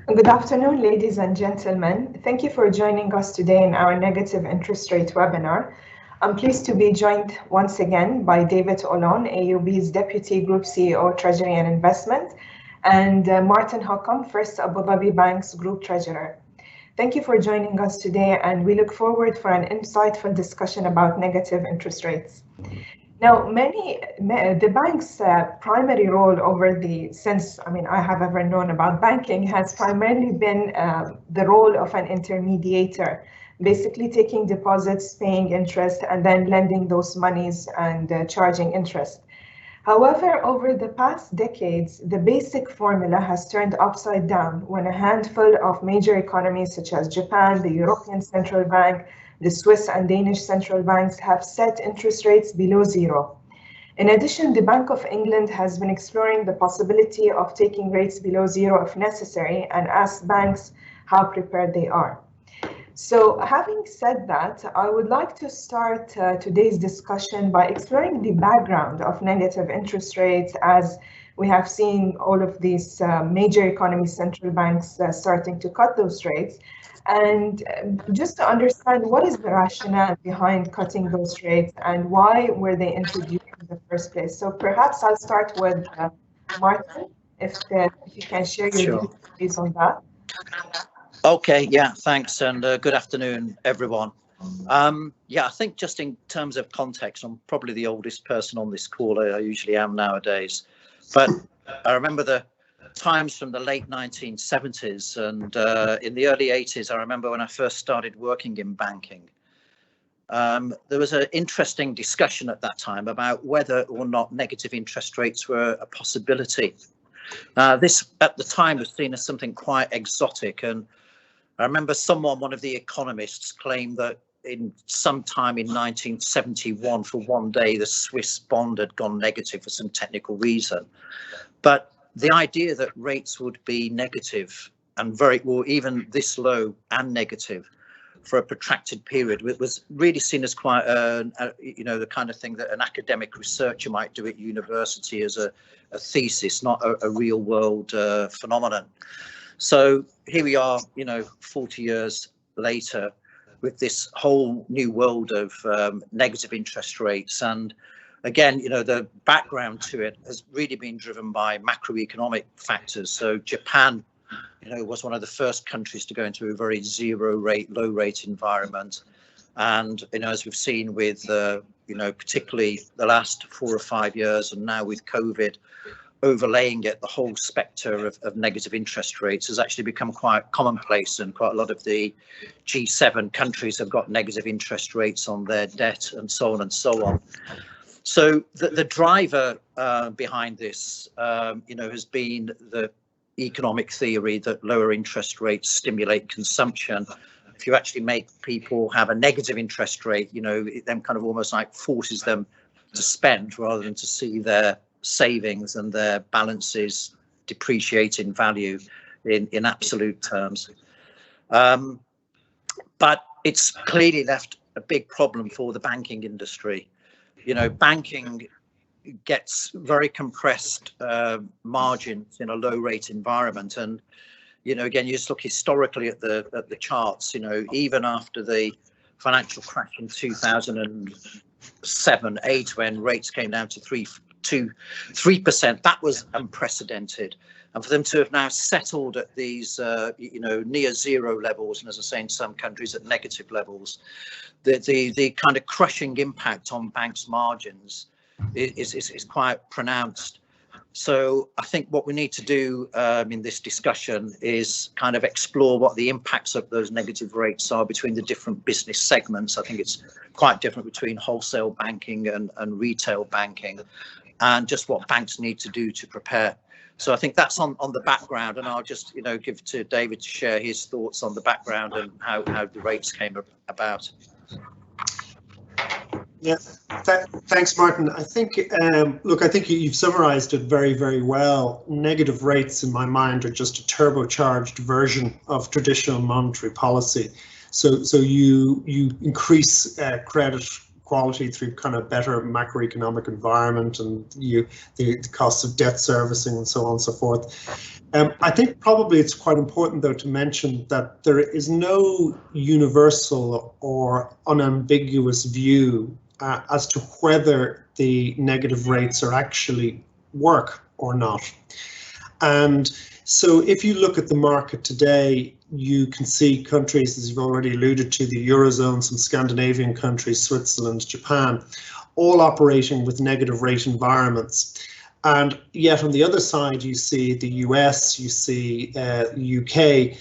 Good afternoon, ladies and gentlemen. Thank you for joining us today in our negative interest rate webinar. I'm pleased to be joined once again by David Olon, AUB's Deputy Group CEO, Treasury and Investment, and Martyn Hoccom, First Abu Dhabi Bank's Group Treasurer. Thank you for joining us today, and we look forward for an insightful discussion about negative interest rates. Now, the bank's primary role since I have ever known about banking has primarily been the role of an intermediator, basically taking deposits, paying interest, and then lending those monies and charging interest. However, over the past decades, the basic formula has turned upside down when a handful of major economies such as Japan, the European Central Bank, the Swiss and Danish central banks have set interest rates below zero. In addition, the Bank of England has been exploring the possibility of taking rates below zero if necessary and asked banks how prepared they are. So having said that, I would like to start today's discussion by exploring the background of negative interest rates as we have seen all of these major economy central banks starting to cut those rates. And just to understand what is the rationale behind cutting those rates and why were they introduced in the first place. So perhaps I'll start with Martyn, if you can share your views on that. Okay, yeah, thanks, and good afternoon, everyone. Yeah, I think just in terms of context, I'm probably the oldest person on this call. I usually am nowadays, but I remember the times from the late 1970s and in the early 80s. I remember when I first started working in banking. There was an interesting discussion at that time about whether or not negative interest rates were a possibility. This at the time was seen as something quite exotic, and I remember one of the economists claimed that in sometime in 1971, for one day, the Swiss bond had gone negative for some technical reason. But the idea that rates would be negative and even this low and negative for a protracted period was really seen as quite the kind of thing that an academic researcher might do at university as a thesis, not a real world phenomenon. So here we are, 40 years later, with this whole new world of negative interest rates. And again, the background to it has really been driven by macroeconomic factors. So Japan, was one of the first countries to go into a very low rate environment. And, as we've seen with, particularly the last 4 or 5 years, and now with COVID overlaying it, the whole spectre of negative interest rates has actually become quite commonplace, and quite a lot of the G7 countries have got negative interest rates on their debt and so on and so on. So the driver behind this, has been the economic theory that lower interest rates stimulate consumption. If you actually make people have a negative interest rate, it then kind of almost like forces them to spend rather than to see their savings and their balances depreciate in value in absolute terms. But it's clearly left a big problem for the banking industry. Banking gets very compressed margins in a low rate environment. And, again, you just look historically at the charts, even after the financial crash in 2007-8, when rates came down to 3%, that was unprecedented. And for them to have now settled at these, near zero levels, and as I say, in some countries at negative levels, the kind of crushing impact on banks' margins is quite pronounced. So I think what we need to do in this discussion is kind of explore what the impacts of those negative rates are between the different business segments. I think it's quite different between wholesale banking and retail banking, and just what banks need to do to prepare. So I think that's on the background, and I'll just give to David to share his thoughts on the background and how the rates came about. Yeah, thanks, Martyn. I think, I think you've summarised it very, very well. Negative rates, in my mind, are just a turbocharged version of traditional monetary policy. So you increase credit quality through kind of better macroeconomic environment and the costs of debt servicing and so on and so forth. I think probably it's quite important though to mention that there is no universal or unambiguous view as to whether the negative rates are actually work or not. And so if you look at the market today, you can see countries, as you've already alluded to, the Eurozone, some Scandinavian countries, Switzerland, Japan, all operating with negative rate environments. And yet on the other side, you see the US, you see UK,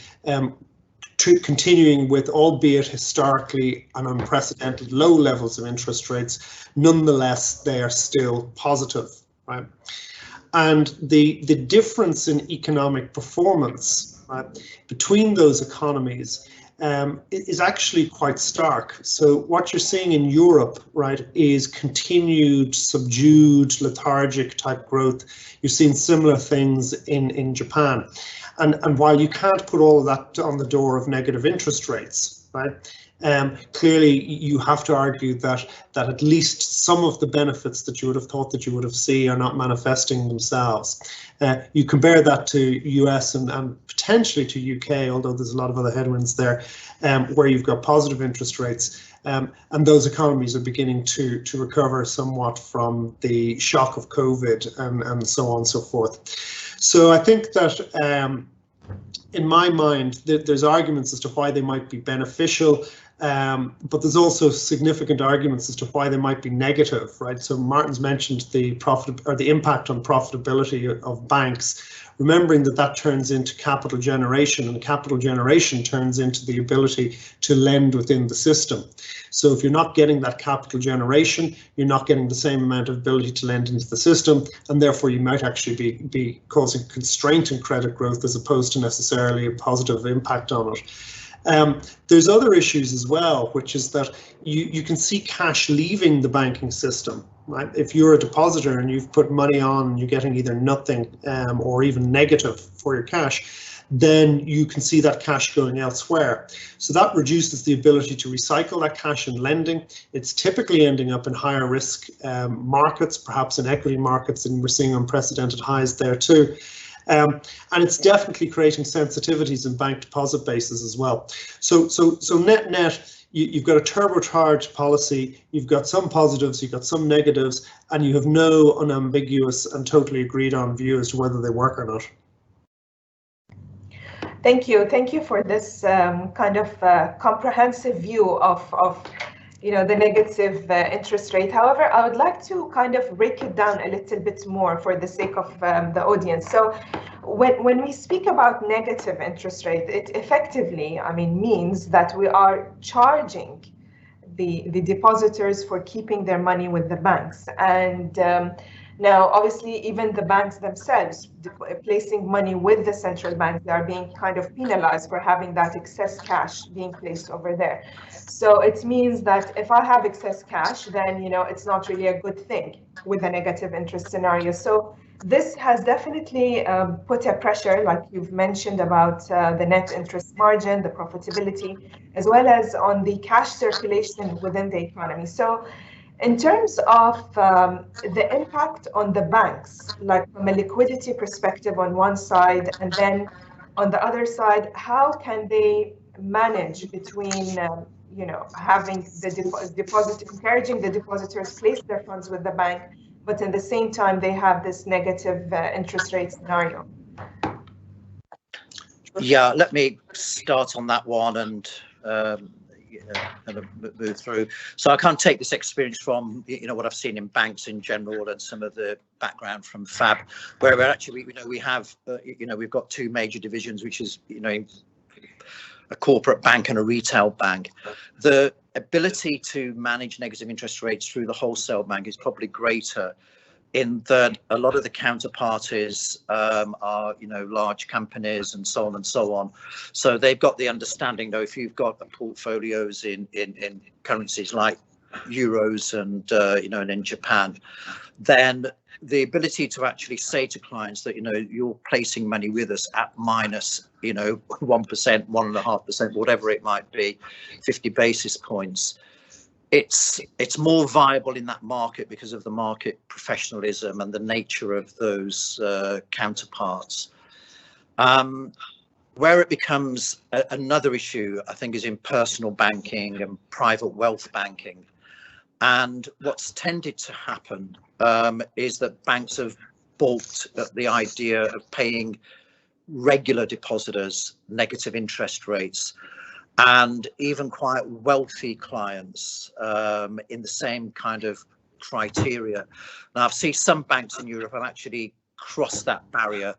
continuing with, albeit historically and unprecedented low levels of interest rates, nonetheless, they are still positive, right? And the difference in economic performance, right, between those economies is actually quite stark. So what you're seeing in Europe, right, is continued subdued, lethargic type growth. You're seeing similar things in Japan. And while you can't put all of that on the door of negative interest rates, right, clearly you have to argue that at least some of the benefits that you would have thought that you would have seen are not manifesting themselves. You compare that to US and potentially to UK, although there's a lot of other headwinds there, where you've got positive interest rates, and those economies are beginning to recover somewhat from the shock of COVID and so on and so forth. So I think that in my mind, there's arguments as to why they might be beneficial, but there's also significant arguments as to why they might be negative, right? So Martyn's mentioned the impact on profitability of banks, remembering that turns into capital generation, and capital generation turns into the ability to lend within the system. So if you're not getting that capital generation, you're not getting the same amount of ability to lend into the system, and therefore you might actually be causing constraint in credit growth as opposed to necessarily a positive impact on it. There's other issues as well, which is that you can see cash leaving the banking system, right? If you're a depositor and you've put money on and you're getting either nothing or even negative for your cash, then you can see that cash going elsewhere. So that reduces the ability to recycle that cash in lending. It's typically ending up in higher risk markets, perhaps in equity markets, and we're seeing unprecedented highs there too. And it's definitely creating sensitivities in bank deposit bases as well. So net, you've got a turbocharged policy, you've got some positives, you've got some negatives, and you have no unambiguous and totally agreed on view as to whether they work or not. Thank you for this kind of comprehensive view of the negative interest rate. However, I would like to kind of break it down a little bit more for the sake of the audience. So when we speak about negative interest rate, it effectively, means that we are charging the depositors for keeping their money with the banks. And now, obviously, even the banks themselves placing money with the central bank, they are being kind of penalized for having that excess cash being placed over there. So it means that if I have excess cash, then it's not really a good thing with a negative interest scenario. So this has definitely put a pressure, like you've mentioned, about the net interest margin, the profitability, as well as on the cash circulation within the economy. So in terms of the impact on the banks, like from a liquidity perspective on one side, and then on the other side, how can they manage between having the deposit, encouraging the depositors place their funds with the bank, but at the same time they have this negative interest rate scenario? Yeah, let me start on that one and move through. So I can't take this experience from what I've seen in banks in general and some of the background from FAB, where we're actually we have we've got two major divisions, which is a corporate bank and a retail bank. The ability to manage negative interest rates through the wholesale bank is probably greater, in that a lot of the counterparties are large companies and so on and so on. So they've got the understanding, though, if you've got portfolios in currencies like euros and and in Japan, then the ability to actually say to clients that you're placing money with us at minus 1%, 1.5%, whatever it might be, 50 basis points, it's more viable in that market because of the market professionalism and the nature of those counterparts. Where it becomes another issue, I think, is in personal banking and private wealth banking. And what's tended to happen is that banks have balked at the idea of paying regular depositors negative interest rates, and even quite wealthy clients in the same kind of criteria. Now, I've seen some banks in Europe have actually crossed that barrier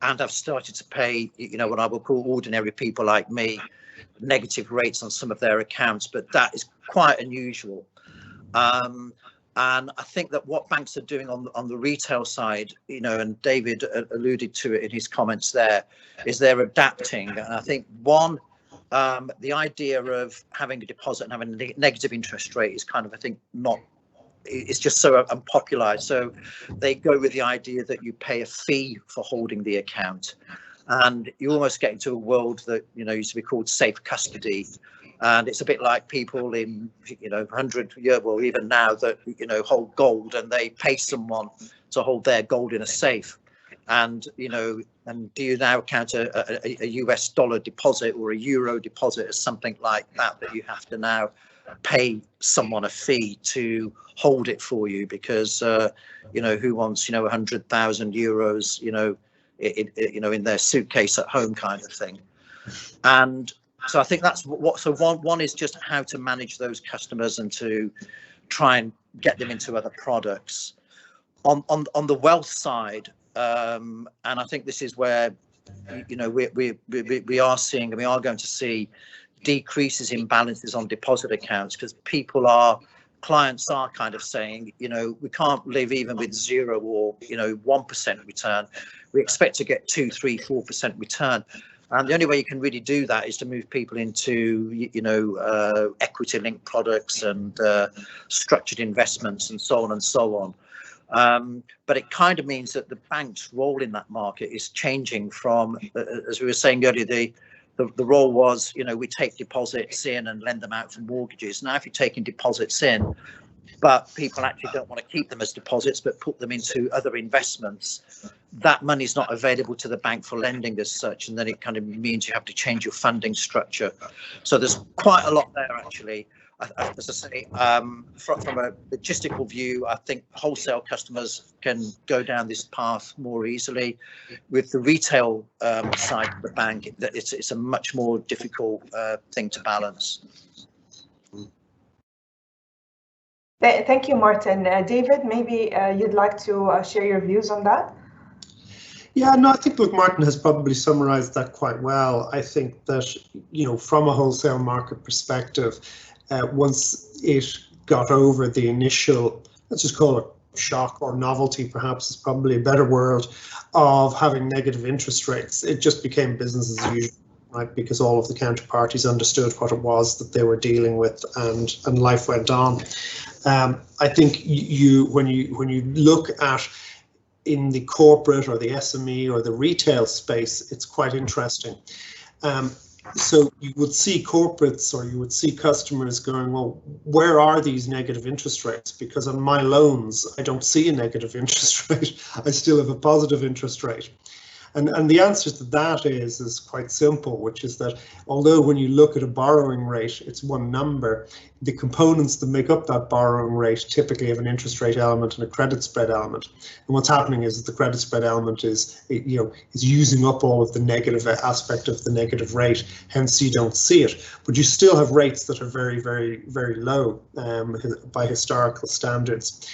and have started to pay, you know, what I will call ordinary people like me, negative rates on some of their accounts, but that is quite unusual. And I think that what banks are doing on the retail side, you know, and David alluded to it in his comments there, is they're adapting. And I think the idea of having a deposit and having a negative interest rate is kind of, I think, it's just so unpopular. So they go with the idea that you pay a fee for holding the account, and you almost get into a world that, you know, used to be called safe custody. And it's a bit like people in, you know, 100 years, well, even now, that, you know, hold gold and they pay someone to hold their gold in a safe. And, you know, and do you now count a US dollar deposit or a euro deposit as something like that you have to now pay someone a fee to hold it for you? Because, you know, who wants, you know, 100,000 euros, you know, in their suitcase at home kind of thing. And so I think that's so one is just how to manage those customers and to try and get them into other products. On the wealth side, and I think this is where, you know, we are seeing, and we are going to see decreases in balances on deposit accounts, because clients are kind of saying, you know, we can't live even with 0 or, you know, 1% return. We expect to get 2, 3, 4% return. And the only way you can really do that is to move people into, you know, equity-linked products and structured investments and so on and so on. But it kind of means that the bank's role in that market is changing from, as we were saying earlier, the role was, you know, we take deposits in and lend them out for mortgages. Now, if you're taking deposits in, but people actually don't want to keep them as deposits, but put them into other investments, that money is not available to the bank for lending as such. And then it kind of means you have to change your funding structure. So there's quite a lot there, actually. As I say, from a logistical view, I think wholesale customers can go down this path more easily. With the retail side of the bank, it's a much more difficult thing to balance. Thank you, Martyn. David, maybe you'd like to share your views on that? Yeah, no, I think, look, Martyn has probably summarized that quite well. I think that, you know, from a wholesale market perspective, once it got over the initial, let's just call it shock or novelty, perhaps is probably a better word, of having negative interest rates, it just became business as usual, right? Because all of the counterparties understood what it was that they were dealing with, and life went on. I think when you look at in the corporate or the SME or the retail space, it's quite interesting. So you would see corporates, or you would see customers going, well, where are these negative interest rates? Because on my loans, I don't see a negative interest rate. I still have a positive interest rate. And the answer to that is quite simple, which is that although when you look at a borrowing rate, it's one number, the components that make up that borrowing rate typically have an interest rate element and a credit spread element. And what's happening is that the credit spread element is using up all of the negative aspect of the negative rate, hence you don't see it. But you still have rates that are very, very, very low by historical standards.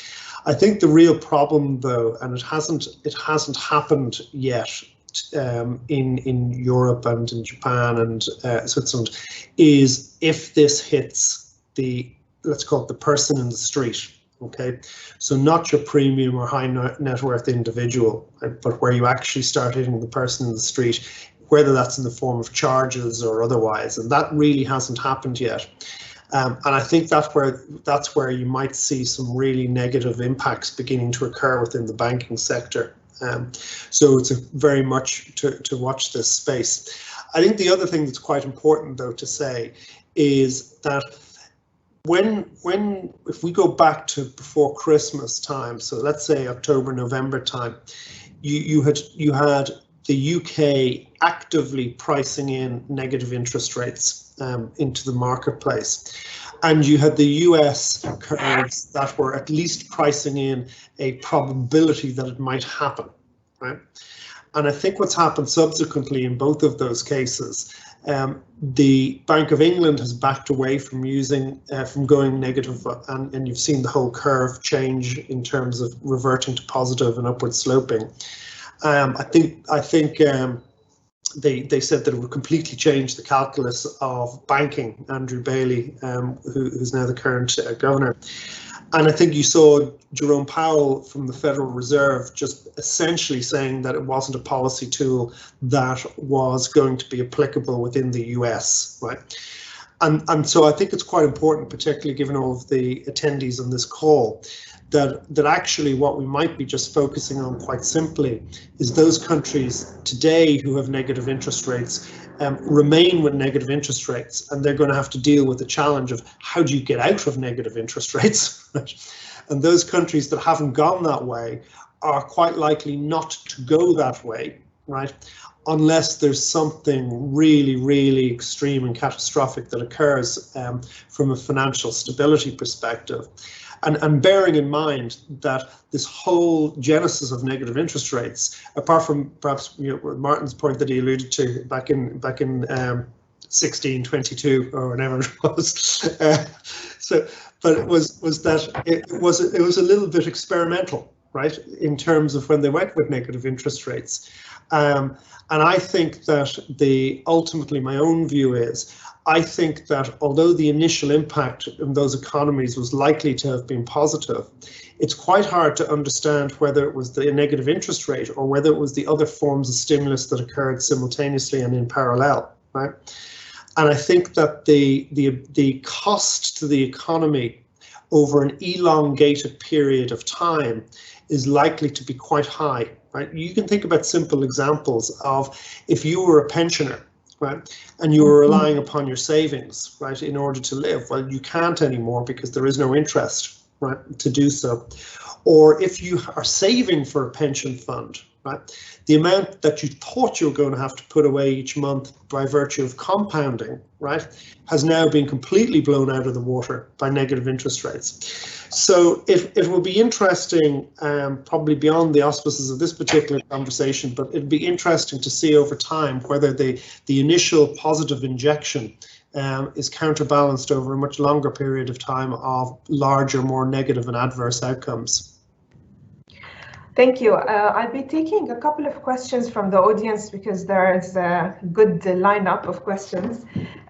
I think the real problem, though, and it hasn't happened yet in Europe and in Japan and Switzerland, is if this hits the, let's call it the person in the street, okay? So not your premium or high net worth individual, but where you actually start hitting the person in the street, whether that's in the form of charges or otherwise, and that really hasn't happened yet. And I think that's where you might see some really negative impacts beginning to occur within the banking sector. So it's very much to watch this space. I think the other thing that's quite important, though, to say is that if we go back to before Christmas time, so let's say October, November time, you had the UK actively pricing in negative interest rates into the marketplace, and you had the US curves that were at least pricing in a probability that it might happen, right? And I think what's happened subsequently in both of those cases, the Bank of England has backed away from going negative, and you've seen the whole curve change in terms of reverting to positive and upward sloping. I think they said that it would completely change the calculus of banking. Andrew Bailey, who's now the current governor. And I think you saw Jerome Powell from the Federal Reserve just essentially saying that it wasn't a policy tool that was going to be applicable within the US, right? And so I think it's quite important, particularly given all of the attendees on this call, that actually what we might be just focusing on quite simply is those countries today who have negative interest rates remain with negative interest rates, and they're going to have to deal with the challenge of how do you get out of negative interest rates. And those countries that haven't gone that way are quite likely not to go that way, right? Unless there's something really, really extreme and catastrophic that occurs from a financial stability perspective. And bearing in mind that this whole genesis of negative interest rates, apart from perhaps Martyn's point that he alluded to back in 1622 or whatever it was, but it was that it was a little bit experimental, right, in terms of when they went with negative interest rates. And I think that ultimately my own view is, I think that although the initial impact in those economies was likely to have been positive, it's quite hard to understand whether it was the negative interest rate or whether it was the other forms of stimulus that occurred simultaneously and in parallel, right? And I think that the cost to the economy over an elongated period of time is likely to be quite high, right? You can think about simple examples of if you were a pensioner, right, and you were relying upon your savings, right, in order to live. Well, you can't anymore because there is no interest, right, to do so. Or if you are saving for a pension fund, right, the amount that you thought you were going to have to put away each month by virtue of compounding, right, has now been completely blown out of the water by negative interest rates. So it will be interesting, probably beyond the auspices of this particular conversation, but it'll be interesting to see over time whether the initial positive injection is counterbalanced over a much longer period of time of larger, more negative and adverse outcomes. Thank you. I'll be taking a couple of questions from the audience because there's a good lineup of questions.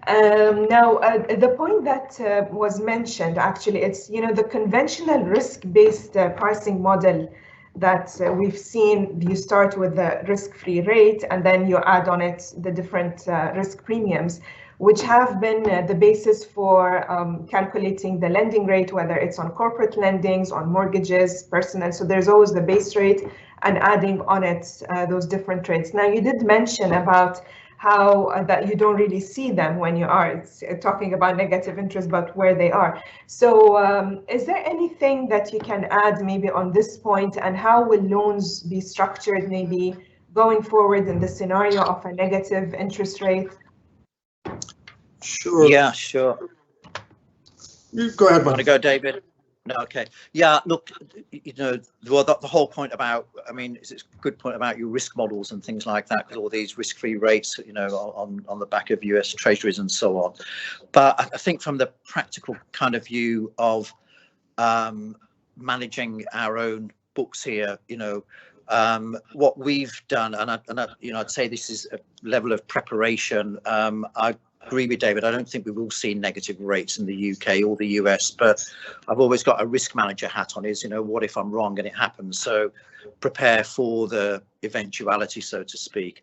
Now, the point that was mentioned, actually, it's, the conventional risk-based pricing model that we've seen. You start with the risk-free rate and then you add on it the different risk premiums, which have been the basis for calculating the lending rate, whether it's on corporate lendings, on mortgages, personal. So there's always the base rate and adding on it those different rates. Now, you did mention about how that you don't really see them when you are talking about negative interest, but where they are. So is there anything that you can add maybe on this point, and how will loans be structured maybe going forward in the scenario of a negative interest rate? Sure. Yeah, sure. You go ahead, Want to go, David? No, okay. Yeah, look, the whole point about, it's a good point about your risk models and things like that, because all these risk-free rates, on the back of US treasuries and so on. But I think from the practical kind of view of managing our own books here, what we've done, and I'd say this is a level of preparation. I agree with David. I don't think we will see negative rates in the UK or the US, but I've always got a risk manager hat on. Is, what if I'm wrong and it happens? So prepare for the eventuality, so to speak.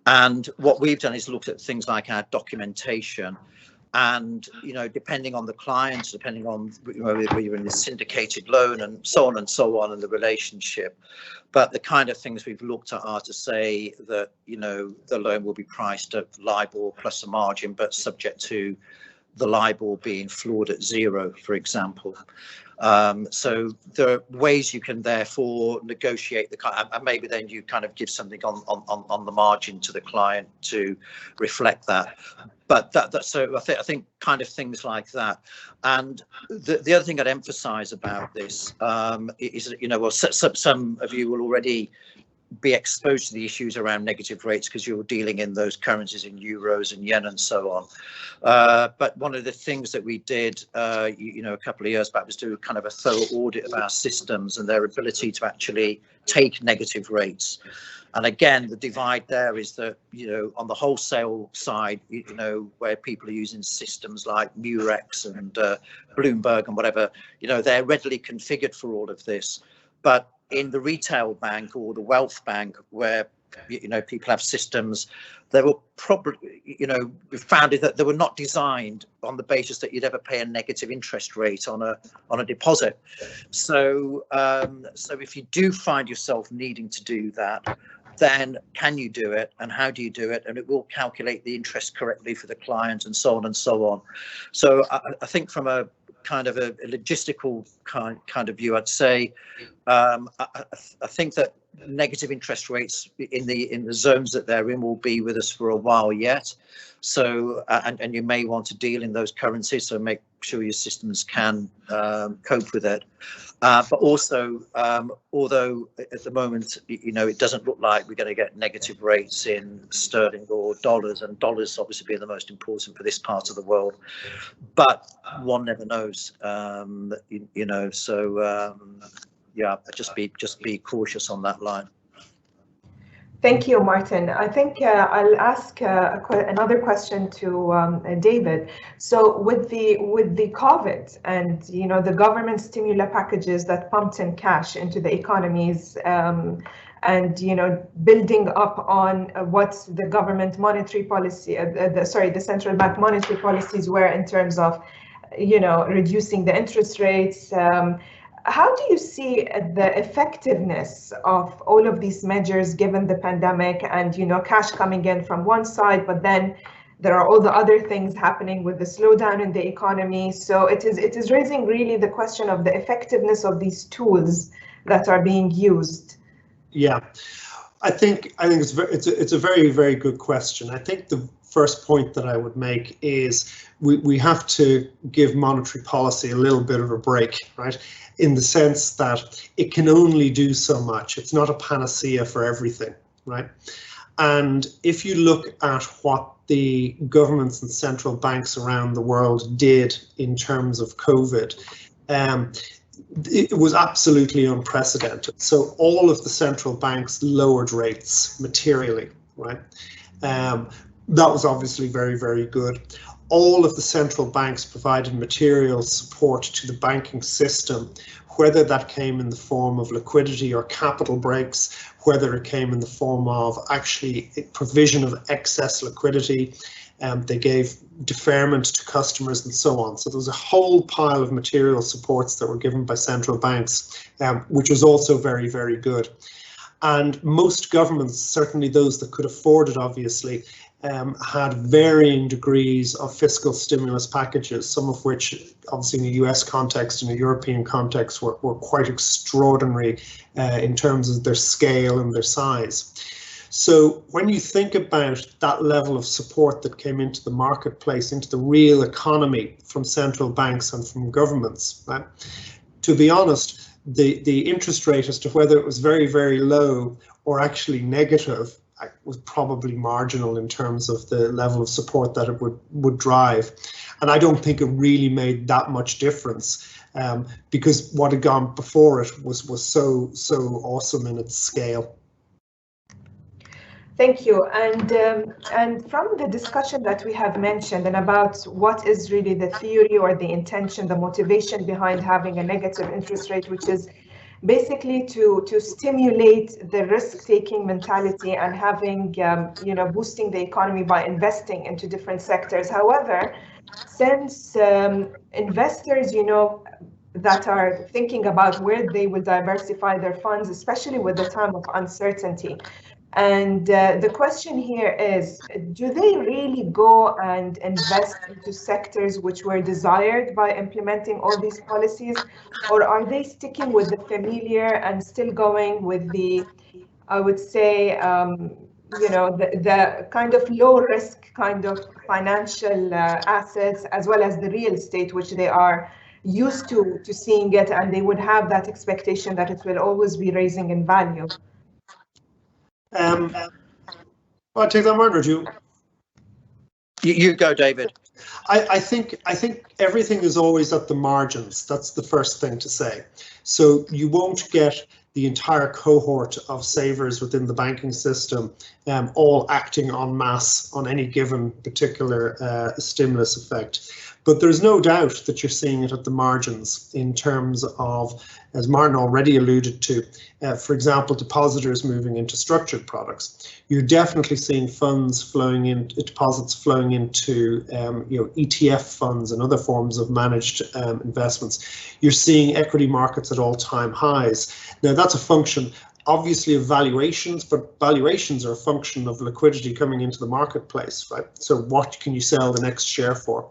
And what we've done is looked at things like our documentation. And, depending on the clients, depending on whether you're in a syndicated loan and so on and the relationship. But the kind of things we've looked at are to say that, the loan will be priced at LIBOR plus a margin, but subject to the LIBOR being floored at 0, for example. So there are ways you can therefore negotiate the kind, and maybe then you kind of give something on the margin to the client to reflect that. But so I think kind of things like that. And the other thing I'd emphasize about this is, you know, well, some of you will already be exposed to the issues around negative rates because you're dealing in those currencies in euros and yen and so on. But one of the things that we did, you know, a couple of years back was do kind of a thorough audit of our systems and their ability to actually take negative rates. And again, the divide there is that, you know, on the wholesale side, you know, where people are using systems like Murex and Bloomberg and whatever, you know, they're readily configured for all of this. But in the retail bank or the wealth bank, where, you know, people have systems, they were probably, you know, we found that they were not designed on the basis that you'd ever pay a negative interest rate on a deposit. So so if you do find yourself needing to do that, then can you do it, and how do you do it? And it will calculate the interest correctly for the client, and so on and so on. So I think from a kind of a logistical kind of view, I'd say I think that negative interest rates in the zones that they're in will be with us for a while yet. So and you may want to deal in those currencies, so make sure your systems can cope with it. But also, although at the moment, you know, it doesn't look like we're going to get negative rates in sterling or dollars, and dollars obviously being the most important for this part of the world, but one never knows, you know, so yeah, just be cautious on that line. Thank you, Martyn. I think I'll ask another question to David. So with the COVID and, you know, the government stimulus packages that pumped in cash into the economies, and, you know, building up on what the government monetary policy, the central bank monetary policies were in terms of, you know, reducing the interest rates. How do you see the effectiveness of all of these measures given the pandemic and, you know, cash coming in from one side, but then there are all the other things happening with the slowdown in the economy? So it is raising really the question of the effectiveness of these tools that are being used. Yeah, I think it's a very, very good question. I think the first point that I would make is we have to give monetary policy a little bit of a break, right? In the sense that it can only do so much. It's not a panacea for everything, right? And if you look at what the governments and central banks around the world did in terms of COVID, it was absolutely unprecedented. So all of the central banks lowered rates materially, right? That was obviously very, very good. All of the central banks provided material support to the banking system, whether that came in the form of liquidity or capital breaks, whether it came in the form of actually provision of excess liquidity. They gave deferment to customers and so on. So there was a whole pile of material supports that were given by central banks, which was also very, very good. And most governments, certainly those that could afford it, obviously, had varying degrees of fiscal stimulus packages, some of which, obviously in a US context and a European context, were quite extraordinary in terms of their scale and their size. So when you think about that level of support that came into the marketplace, into the real economy from central banks and from governments, right, to be honest, the interest rate as to whether it was very, very low or actually negative was probably marginal in terms of the level of support that it would drive. And I don't think it really made that much difference because what had gone before it was so awesome in its scale. Thank you. And from the discussion that we have mentioned and about what is really the theory or the intention, the motivation behind having a negative interest rate, which is basically to stimulate the risk-taking mentality and having, you know, boosting the economy by investing into different sectors. However, since investors, you know, that are thinking about where they will diversify their funds, especially with the time of uncertainty, And the question here is, do they really go and invest into sectors which were desired by implementing all these policies, or are they sticking with the familiar and still going with the, I would say, the kind of low risk kind of financial assets, as well as the real estate, which they are used to seeing it, and they would have that expectation that it will always be raising in value? I'll take that, Martyn, or do you? You go, David. I think everything is always at the margins. That's the first thing to say. So you won't get the entire cohort of savers within the banking system all acting en masse on any given particular stimulus effect. But there's no doubt that you're seeing it at the margins in terms of, as Martyn already alluded to, for example, depositors moving into structured products. You're definitely seeing funds flowing in, deposits flowing into ETF funds and other forms of managed investments. You're seeing equity markets at all-time highs. Now that's a function obviously of valuations, but valuations are a function of liquidity coming into the marketplace, right? So what can you sell the next share for?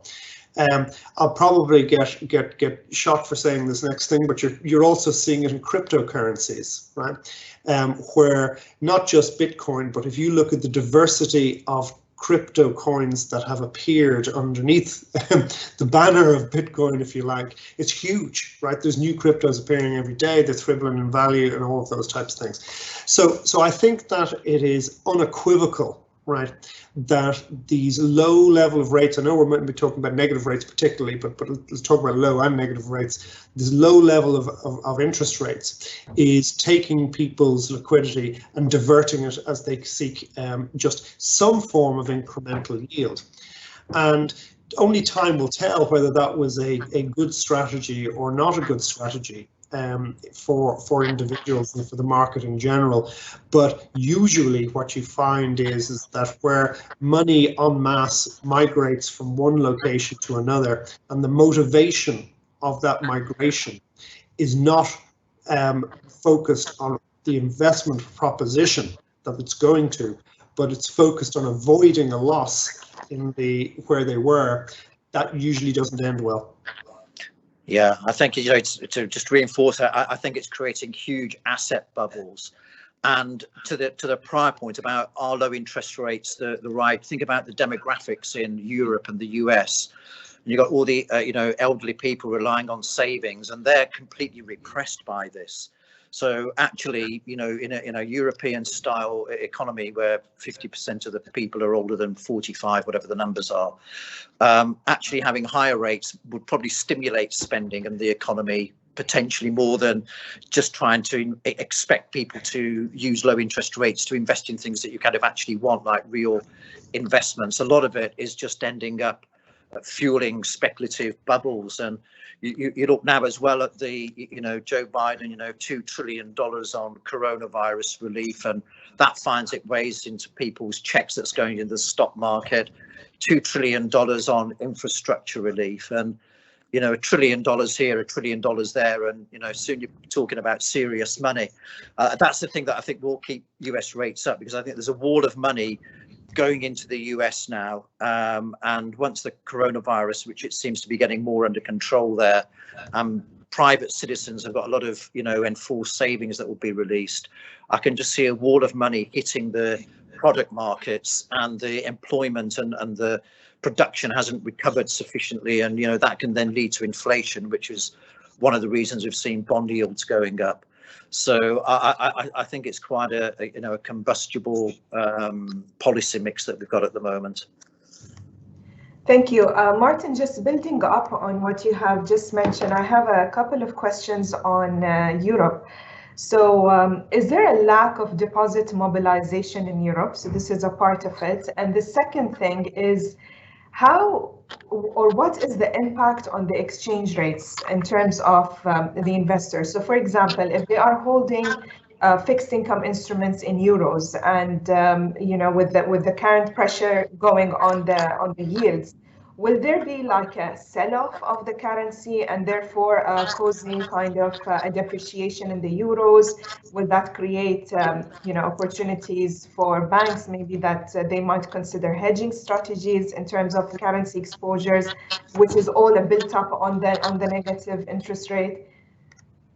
I'll probably get shot for saying this next thing, but you're also seeing it in cryptocurrencies, right? Where not just Bitcoin, but if you look at the diversity of crypto coins that have appeared underneath the banner of Bitcoin, if you like, it's huge, right? There's new cryptos appearing every day, they're thribbling in value and all of those types of things. So I think that it is unequivocal, right, that these low level of rates, I know we're meant to be talking about negative rates particularly, but let's talk about low and negative rates. This low level of interest rates is taking people's liquidity and diverting it as they seek just some form of incremental yield. And only time will tell whether that was a good strategy or not a good strategy for individuals and for the market in general. But usually what you find is that where money en masse migrates from one location to another, and the motivation of that migration is not focused on the investment proposition that it's going to, but it's focused on avoiding a loss in where they were, that usually doesn't end well. Yeah, I think, to just reinforce that, I think it's creating huge asset bubbles. And to the prior point about our low interest rates, the right, think about the demographics in Europe and the US. And you've got all the elderly people relying on savings, and they're completely repressed by this. So actually, in a European style economy where 50% of the people are older than 45, whatever the numbers are, actually having higher rates would probably stimulate spending and the economy potentially more than just trying to expect people to use low interest rates to invest in things that you kind of actually want, like real investments. A lot of it is just ending up fueling speculative bubbles. And you look now as well at the, Joe Biden, $2 trillion on coronavirus relief, and that finds its ways into people's checks that's going into the stock market. $2 trillion on infrastructure relief, and $1 trillion here, $1 trillion there, and soon you're talking about serious money. That's the thing that I think will keep US rates up, because I think there's a wall of money going into the US now, and once the coronavirus, which it seems to be getting more under control there, private citizens have got a lot of enforced savings that will be released. I can just see a wall of money hitting the product markets, and the employment and the production hasn't recovered sufficiently, and that can then lead to inflation, which is one of the reasons we've seen bond yields going up. So I think it's quite a combustible policy mix that we've got at the moment. Thank you. Martyn, just building up on what you have just mentioned, I have a couple of questions on Europe. So is there a lack of deposit mobilization in Europe? So this is a part of it. And the second thing is, how or what is the impact on the exchange rates in terms of the investors? So for example, if they are holding fixed income instruments in euros, and with the current pressure going on the yields, will there be like a sell-off of the currency and therefore causing kind of a depreciation in the euros? Will that create, opportunities for banks, maybe that they might consider hedging strategies in terms of currency exposures, which is all built up on the negative interest rate?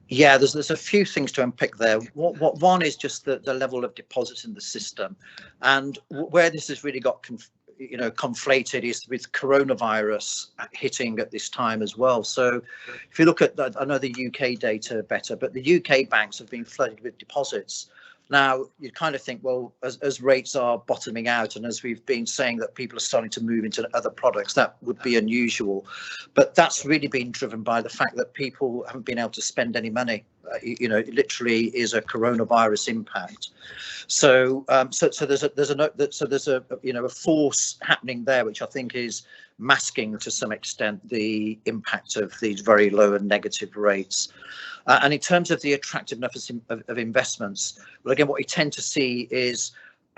Yeah, there's a few things to unpick there. One is just the level of deposits in the system, and where this has really got conflated is with coronavirus hitting at this time as well. So if you look at I know the UK data better, but the UK banks have been flooded with deposits. Now, you kind of think, well, as rates are bottoming out and as we've been saying that people are starting to move into other products, that would be unusual. But that's really been driven by the fact that people haven't been able to spend any money. It literally is a coronavirus impact. So there's a force happening there, which I think is masking to some extent the impact of these very low and negative rates. And in terms of the attractiveness of investments, well, again, what we tend to see is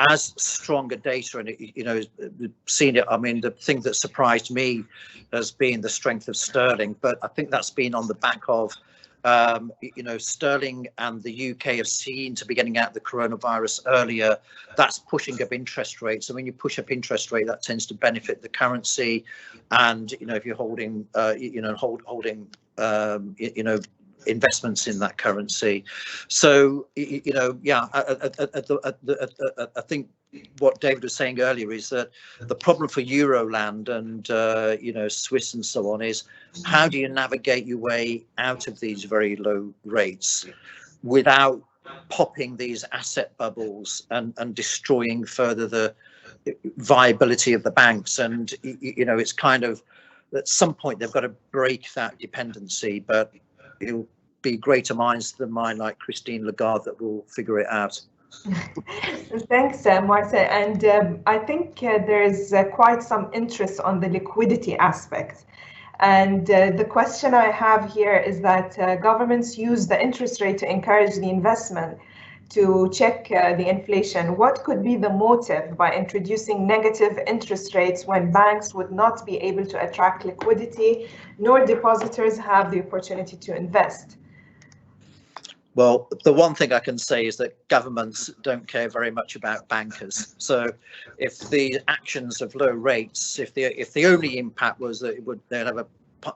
as stronger data, and seen it. I mean, the thing that surprised me has been the strength of sterling, but I think that's been on the back of sterling and the UK have seen to be getting out the coronavirus earlier. That's pushing up interest rates. So when you push up interest rate, that tends to benefit the currency. And if you're holding, investments in that currency. So I think what David was saying earlier is that the problem for Euroland and Swiss and so on is how do you navigate your way out of these very low rates without popping these asset bubbles and destroying further the viability of the banks? And it's kind of at some point they've got to break that dependency, but it'll be greater minds than mine, like Christine Lagarde, that will figure it out. Thanks, Martyn. And I think there's quite some interest on the liquidity aspect. And the question I have here is that governments use the interest rate to encourage the investment to check the inflation. What could be the motive by introducing negative interest rates when banks would not be able to attract liquidity, nor depositors have the opportunity to invest? Well, the one thing I can say is that governments don't care very much about bankers. So if the actions of low rates, if the only impact was that they'd have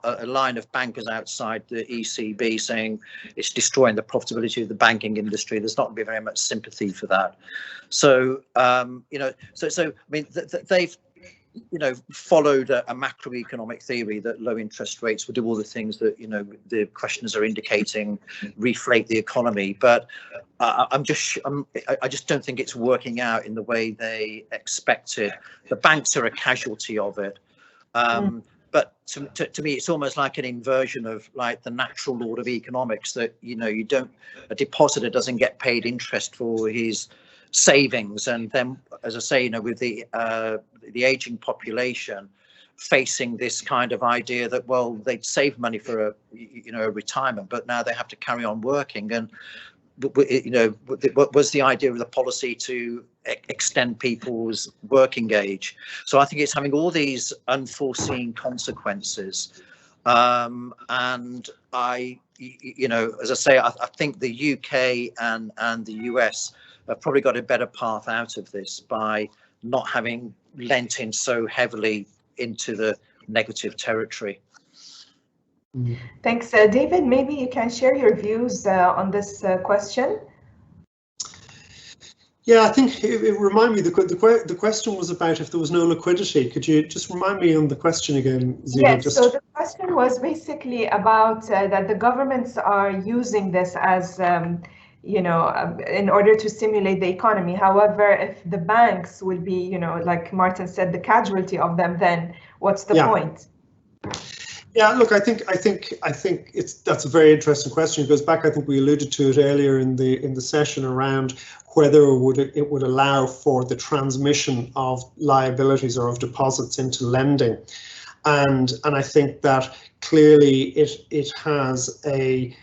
a line of bankers outside the ECB saying it's destroying the profitability of the banking industry, there's not going to be very much sympathy for that. So I mean, they've followed a macroeconomic theory that low interest rates will do all the things that the questioners are indicating, reflate the economy. But I just don't think it's working out in the way they expected. The banks are a casualty of it. But to me, it's almost like an inversion of like the natural law of economics that a depositor doesn't get paid interest for his savings, and then, as I say, with the aging population facing this kind of idea that, well, they'd save money for a retirement, but now they have to carry on working. And what was the idea of the policy to extend people's working age? So I think it's having all these unforeseen consequences. And I, as I say, I think the UK and the US have probably got a better path out of this by not having lent in so heavily into the negative territory. Thanks, David. Maybe you can share your views on this question. Yeah, I think it reminded me, the question was about if there was no liquidity. Could you just remind me on the question again, Zeeba? Yes, so the question was basically about that the governments are using this as in order to stimulate the economy. However, if the banks will be, like Martyn said, the casualty of them, then what's the point? Yeah, look, I think that's a very interesting question. It goes back, I think we alluded to it earlier in the session around whether it would allow for the transmission of liabilities or of deposits into lending, and I think that clearly it has a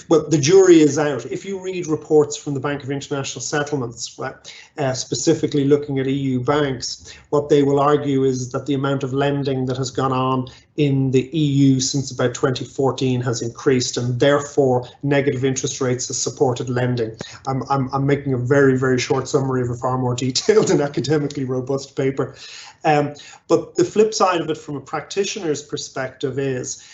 well, the jury is out. If you read reports from the Bank of International Settlements, right, specifically looking at EU banks, what they will argue is that the amount of lending that has gone on in the EU since about 2014 has increased, and therefore negative interest rates has supported lending. I'm making a very, very short summary of a far more detailed and academically robust paper. But the flip side of it from a practitioner's perspective is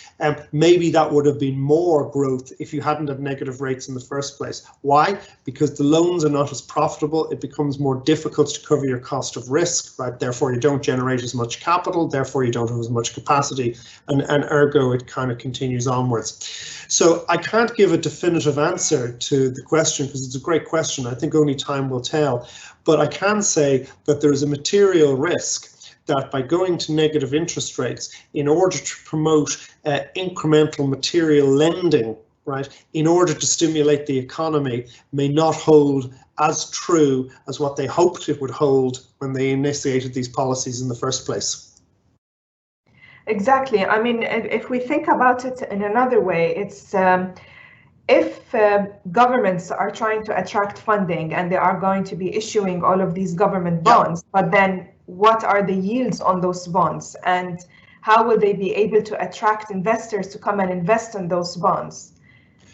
maybe that would have been more growth if you hadn't had negative rates in the first place. Why? Because the loans are not as profitable. It becomes more difficult to cover your cost of risk, right? Therefore, you don't generate as much capital. Therefore, you don't have as much capacity, and ergo, it kind of continues onwards. So I can't give a definitive answer to the question because it's a great question. I think only time will tell. But I can say that there is a material risk that by going to negative interest rates in order to promote incremental material lending, right, in order to stimulate the economy, may not hold as true as what they hoped it would hold when they initiated these policies in the first place. Exactly. I mean, if we think about it in another way, it's if governments are trying to attract funding and they are going to be issuing all of these government bonds, but then what are the yields on those bonds, and how will they be able to attract investors to come and invest in those bonds?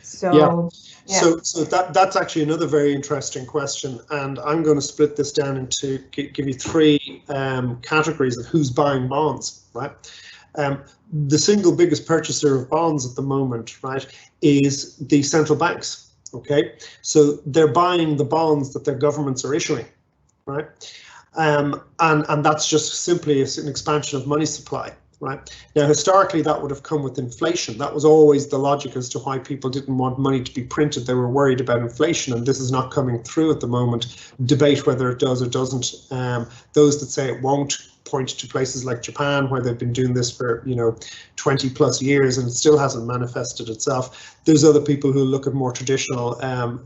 So so that's actually another very interesting question, and I'm going to split this down into give you three categories of who's buying bonds, right? The single biggest purchaser of bonds at the moment, right, is the central banks. Okay, so they're buying the bonds that their governments are issuing, right? And that's just simply an expansion of money supply, right? Now, historically, that would have come with inflation. That was always the logic as to why people didn't want money to be printed. They were worried about inflation, and this is not coming through at the moment. Debate whether it does or doesn't. Those that say it won't point to places like Japan, where they've been doing this for 20 plus years and it still hasn't manifested itself. There's other people who look at more traditional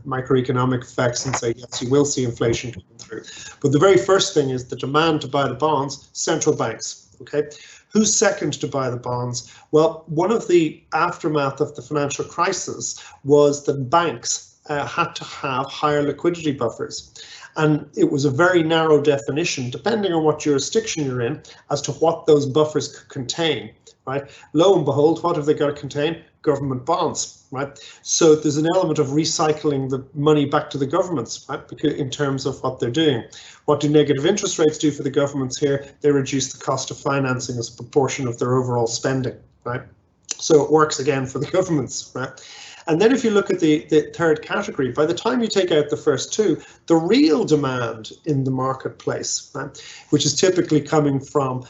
microeconomic effects and say, yes, you will see inflation coming through. But the very first thing is the demand to buy the bonds, central banks. Okay, who's second to buy the bonds? Well, one of the aftermath of the financial crisis was that banks had to have higher liquidity buffers. And it was a very narrow definition, depending on what jurisdiction you're in, as to what those buffers could contain, right? Lo and behold, what have they got to contain? Government bonds, right? So there's an element of recycling the money back to the governments, right? Because in terms of what they're doing. What do negative interest rates do for the governments here? They reduce the cost of financing as a proportion of their overall spending, right? So it works again for the governments, right? And then if you look at the third category, by the time you take out the first two, the real demand in the marketplace, right, which is typically coming from,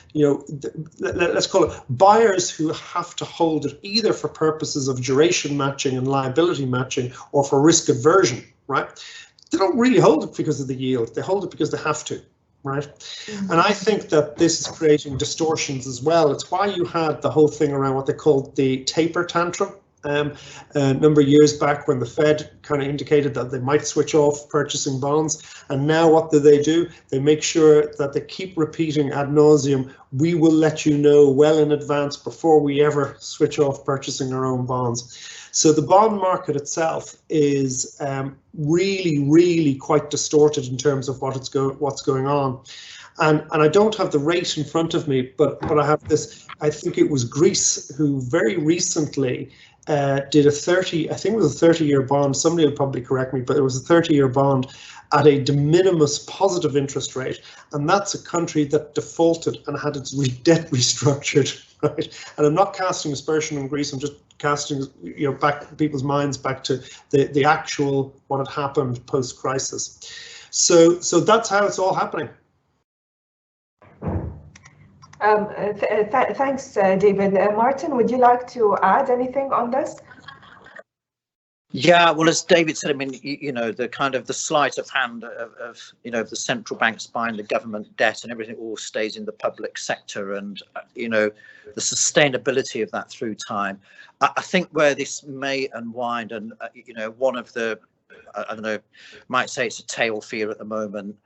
let's call it buyers who have to hold it either for purposes of duration matching and liability matching or for risk aversion, right? They don't really hold it because of the yield. They hold it because they have to. Right. And I think that this is creating distortions as well. It's why you had the whole thing around what they called the taper tantrum. A number of years back when the Fed kind of indicated that they might switch off purchasing bonds. And now what do? They make sure that they keep repeating ad nauseum, we will let you know well in advance before we ever switch off purchasing our own bonds. So the bond market itself is really, really quite distorted in terms of what's going on. And I don't have the rate in front of me, but I have this, I think it was Greece who very recently did a 30-year bond. Somebody will probably correct me, but it was a 30-year bond at a de minimis positive interest rate. And that's a country that defaulted and had its debt restructured, right? And I'm not casting aspersion on Greece, I'm just casting back people's minds back to the actual what had happened post-crisis. So that's how it's all happening. Thanks, David. Martyn, would you like to add anything on this? Yeah, well, as David said, I mean, the kind of the sleight of hand of the central banks buying the government debt and everything all stays in the public sector, and the sustainability of that through time. I think where this may unwind, and one of the, I don't know, might say it's a tail fear at the moment,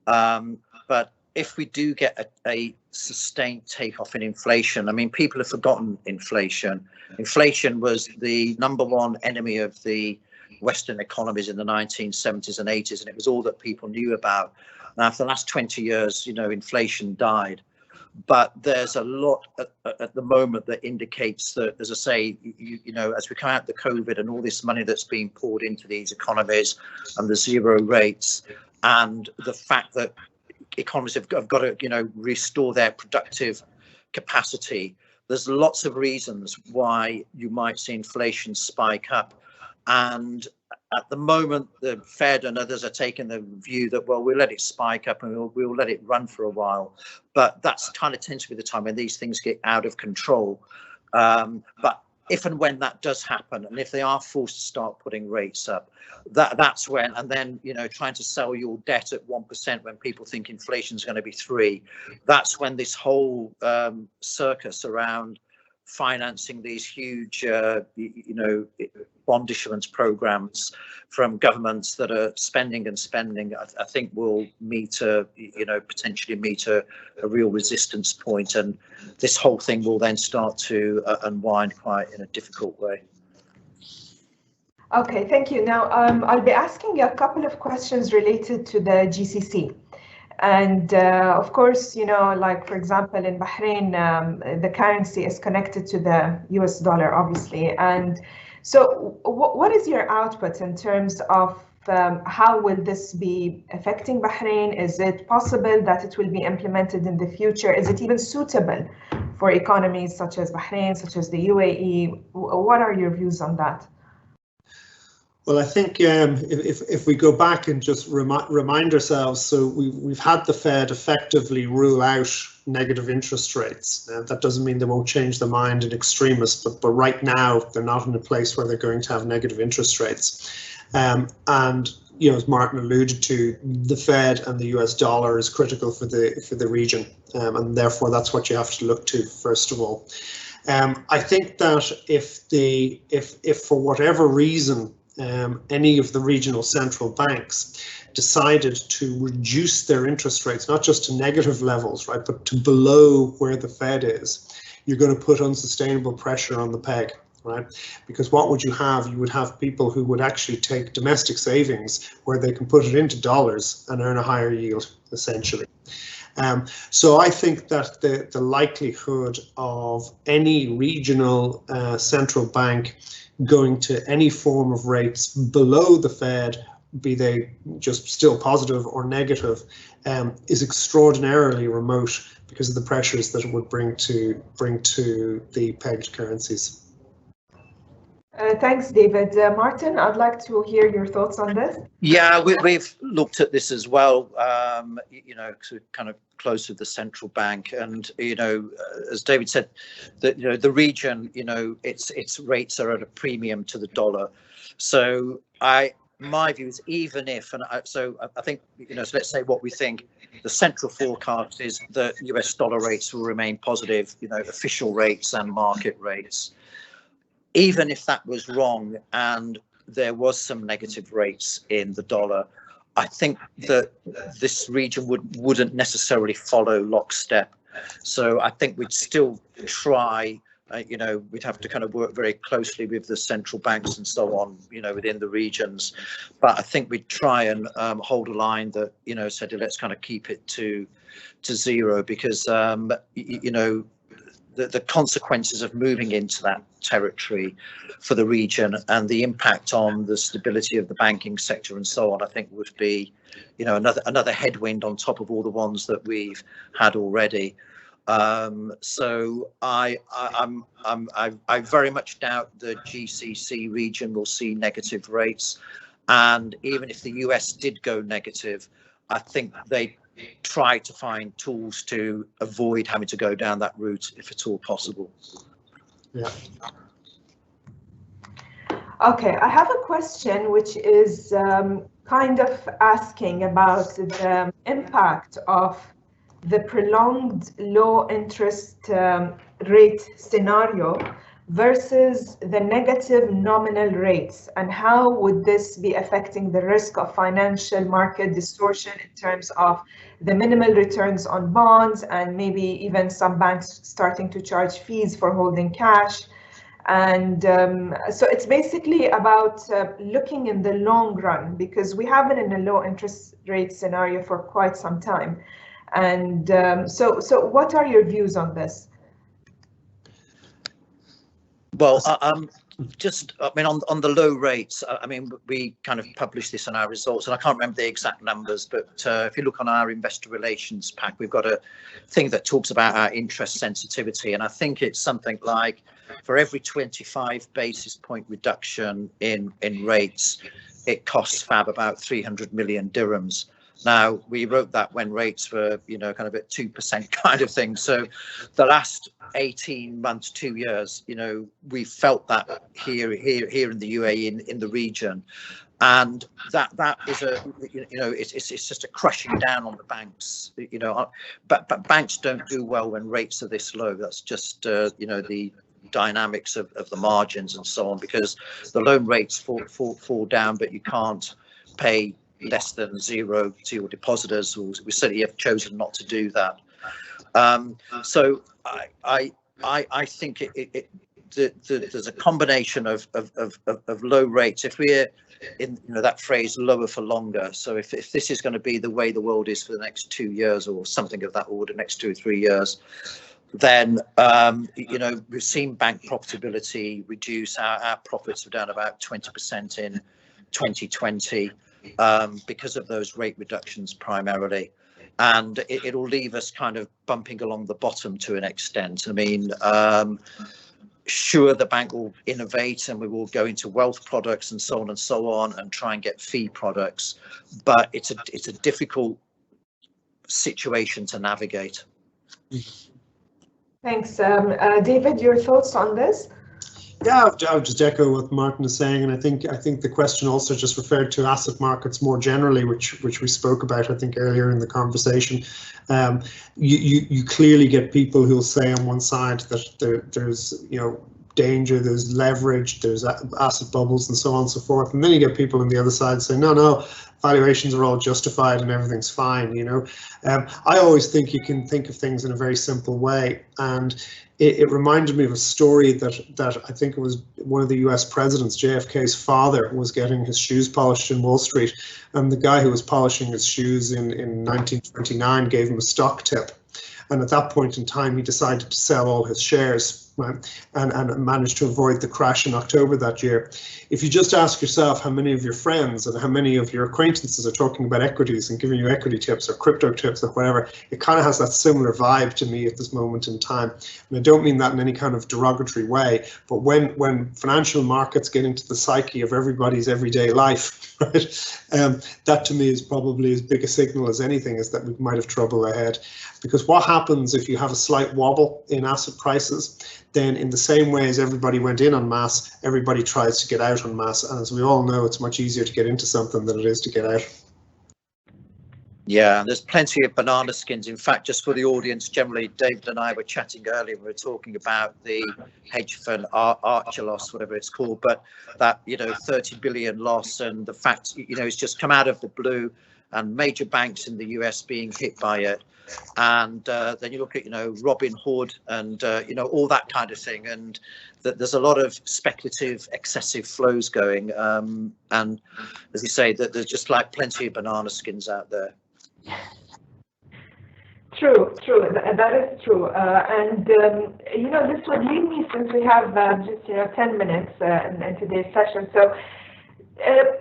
but if we do get a sustained takeoff in inflation, I mean, people have forgotten inflation. Inflation was the #1 enemy of the Western economies in the 1970s and 80s, and it was all that people knew about. Now, for the last 20 years, inflation died. But there's a lot at the moment that indicates that, as I say, as we come out of the COVID and all this money that's being poured into these economies and the zero rates and the fact that economies have got to, restore their productive capacity, there's lots of reasons why you might see inflation spike up. And at the moment, the Fed and others are taking the view that, well, we'll let it spike up and we'll let it run for a while. But that's kind of tends to be the time when these things get out of control. But if and when that does happen, and if they are forced to start putting rates up, that's when, and then, trying to sell your debt at 1% when people think inflation is going to be 3%, that's when this whole circus around financing these huge, bond issuance programs from governments that are spending and spending, I think will potentially meet a real resistance point, and this whole thing will then start to unwind quite in a difficult way. Okay, thank you. Now, I'll be asking you a couple of questions related to the GCC. And of course, like, for example, in Bahrain, the currency is connected to the US dollar, obviously. And so what is your output in terms of how will this be affecting Bahrain? Is it possible that it will be implemented in the future? Is it even suitable for economies such as Bahrain, such as the UAE? What are your views on that? Well, I think if we go back and just remind ourselves, so we've had the Fed effectively rule out negative interest rates. That doesn't mean they won't change their mind in extremis, but right now they're not in a place where they're going to have negative interest rates. And as Martyn alluded to, the Fed and the US dollar is critical for the region, and therefore that's what you have to look to first of all. I think that if for whatever reason any of the regional central banks decided to reduce their interest rates, not just to negative levels, right, but to below where the Fed is, you're going to put unsustainable pressure on the peg, right? Because what would you have? You would have people who would actually take domestic savings where they can put it into dollars and earn a higher yield, essentially. So I think that the likelihood of any regional central bank going to any form of rates below the Fed, be they just still positive or negative, is extraordinarily remote because of the pressures that it would bring to the pegged currencies. Thanks, David. Martyn, I'd like to hear your thoughts on this. Yeah, we've looked at this as well, so kind of close to the central bank, and as David said, that the region, its rates are at a premium to the dollar. So my view is, even if, and so I think, so let's say what we think, the central forecast is that US dollar rates will remain positive, official rates and market rates. Even if that was wrong and there was some negative rates in the dollar, I think that this region wouldn't necessarily follow lockstep. So I think we'd still try, we'd have to kind of work very closely with the central banks and so on, within the regions. But I think we'd try and hold a line that, said, let's kind of keep it to zero, because, the consequences of moving into that territory for the region and the impact on the stability of the banking sector and so on, I think would be, another headwind on top of all the ones that we've had already. So I very much doubt the GCC region will see negative rates, and even if the US did go negative, I think they try to find tools to avoid having to go down that route if at all possible. Yeah. Okay, I have a question which is kind of asking about the impact of the prolonged low interest rate scenario versus the negative nominal rates, and how would this be affecting the risk of financial market distortion in terms of the minimal returns on bonds, and maybe even some banks starting to charge fees for holding cash? And so it's basically about looking in the long run, because we have been in a low interest rate scenario for quite some time. And so what are your views on this? Well, I mean, on the low rates, I mean, we kind of published this in our results, and I can't remember the exact numbers, but if you look on our investor relations pack, we've got a thing that talks about our interest sensitivity, and I think it's something like for every 25 basis point reduction in rates, it costs FAB about 300 million dirhams. Now, we wrote that when rates were, you know, kind of at 2% kind of thing. So the last 18 months, 2 years, you know, we felt that here in the UAE, in the region. And that is it's just a crushing down on the banks, you know, but banks don't do well when rates are this low. That's just, you know, the dynamics of the margins and so on, because the loan rates fall down, but you can't pay less than zero to your depositors, or we certainly have chosen not to do that. So I think there's a combination of low rates. If we're in, you know, that phrase lower for longer, so if this is going to be the way the world is for the next 2 years or something of that order, next 2 or 3 years, then you know, we've seen bank profitability reduce. Our profits were down about 20% in 2020 because of those rate reductions primarily, and it'll leave us kind of bumping along the bottom to an extent. I mean, sure, the bank will innovate and we will go into wealth products and so on and try and get fee products, but it's a difficult situation to navigate. Thanks. David, your thoughts on this? Yeah, I would just echo what Martyn is saying, and I think the question also just referred to asset markets more generally, which we spoke about, I think, earlier in the conversation. You clearly get people who'll say on one side that there's, you know, danger, there's leverage, there's asset bubbles and so on and so forth, and then you get people on the other side saying no, valuations are all justified and everything's fine, you know. I always think you can think of things in a very simple way, and it reminded me of a story that I think it was one of the US presidents, JFK's father, was getting his shoes polished in Wall Street, and the guy who was polishing his shoes in 1929 gave him a stock tip. And at that point in time, he decided to sell all his shares, right, and managed to avoid the crash in October that year. If you just ask yourself how many of your friends and how many of your acquaintances are talking about equities and giving you equity tips or crypto tips or whatever, it kind of has that similar vibe to me at this moment in time. And I don't mean that in any kind of derogatory way, but when financial markets get into the psyche of everybody's everyday life, right, that to me is probably as big a signal as anything, is that we might have trouble ahead. Because what happens if you have a slight wobble in asset prices, then in the same way as everybody went in en masse, everybody tries to get out en masse. And as we all know, it's much easier to get into something than it is to get out. Yeah, there's plenty of banana skins. In fact, just for the audience, generally, David and I were chatting earlier, we were talking about the hedge fund Archer loss, whatever it's called, but that, you know, 30 billion loss, and the fact, you know, it's just come out of the blue, and major banks in the US being hit by it. And then you look at, you know, Robin Hood and, you know, all that kind of thing. And there's a lot of speculative, excessive flows going. And as you say, that there's just like plenty of banana skins out there. True. That is true. And, you know, this would lead me, since we have just, you know, 10 minutes in today's session. So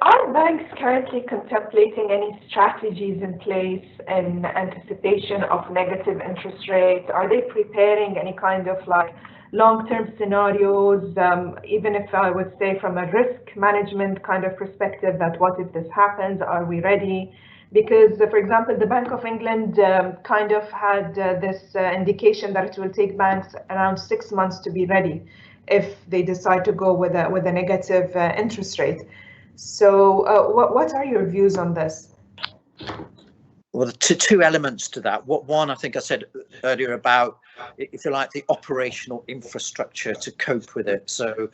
are banks currently contemplating any strategies in place in anticipation of negative interest rates? Are they preparing any kind of like long-term scenarios, even if I would say from a risk management kind of perspective, that what if this happens, are we ready? Because, for example, the Bank of England kind of had this indication that it will take banks around 6 months to be ready if they decide to go with a negative interest rate. So what are your views on this? Well, the two elements to that. One, I think I said earlier about, if you like, the operational infrastructure to cope with it. So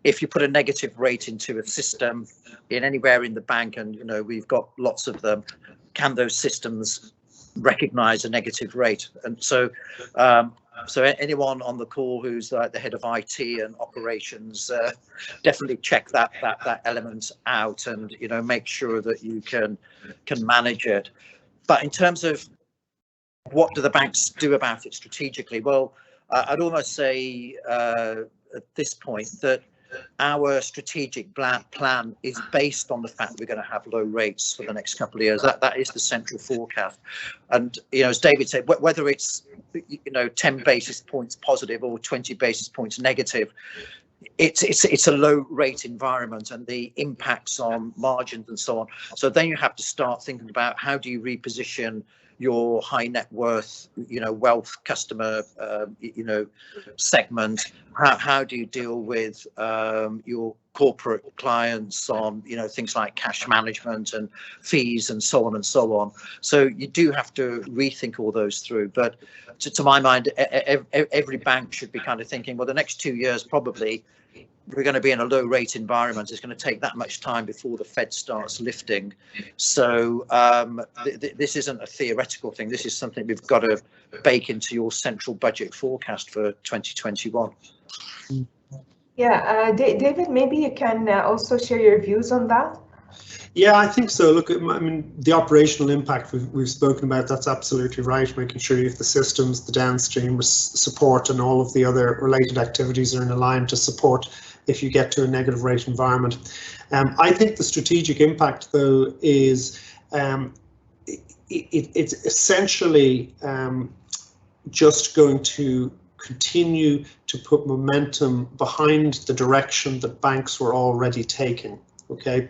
if you put a negative rate into a system in anywhere in the bank, and we've got lots of them, can those systems recognize a negative rate? And so so anyone on the call who's like the head of IT and operations, definitely check that element out, and make sure that you can manage it. But in terms of what do the banks do about it strategically? Well, I'd almost say at this point that our strategic plan is based on the fact that we're going to have low rates for the next couple of years. That is the central forecast. And as David said, whether it's 10 basis points positive or 20 basis points negative, it's a low rate environment, and the impacts on margins and so on. So then you have to start thinking about, how do you reposition your high net worth, wealth customer, segment? How do you deal with your corporate clients on, things like cash management and fees and so on and so on? So you do have to rethink all those through. But to my mind, every bank should be kind of thinking, well, the next 2 years probably we're going to be in a low rate environment. It's going to take that much time before the Fed starts lifting. So this isn't a theoretical thing. This is something we've got to bake into your central budget forecast for 2021. Yeah, David, maybe you can also share your views on that. Yeah, I think so. Look, I mean, the operational impact we've spoken about, that's absolutely right. Making sure you have the systems, the downstream support, and all of the other related activities are in a line to support if you get to a negative rate environment. I think the strategic impact, though, is it's essentially just going to continue to put momentum behind the direction that banks were already taking, okay,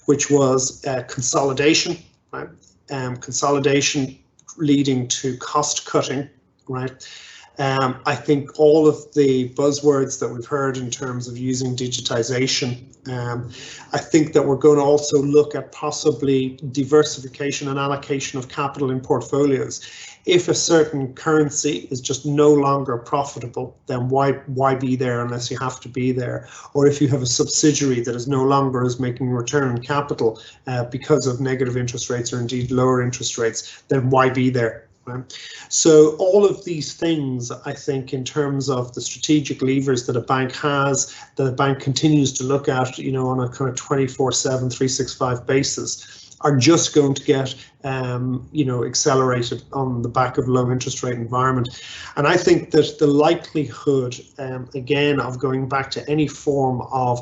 which was consolidation, right? Consolidation leading to cost cutting, right? I think all of the buzzwords that we've heard in terms of using digitization, I think that we're going to also look at possibly diversification and allocation of capital in portfolios. If a certain currency is just no longer profitable, then why be there unless you have to be there? Or if you have a subsidiary that is no longer is making return on capital because of negative interest rates or indeed lower interest rates, then why be there? So all of these things, I think, in terms of the strategic levers that a bank has, that a bank continues to look at, on a kind of 24/7, 365 basis, are just going to get, accelerated on the back of low interest rate environment. And I think that the likelihood, again, of going back to any form of,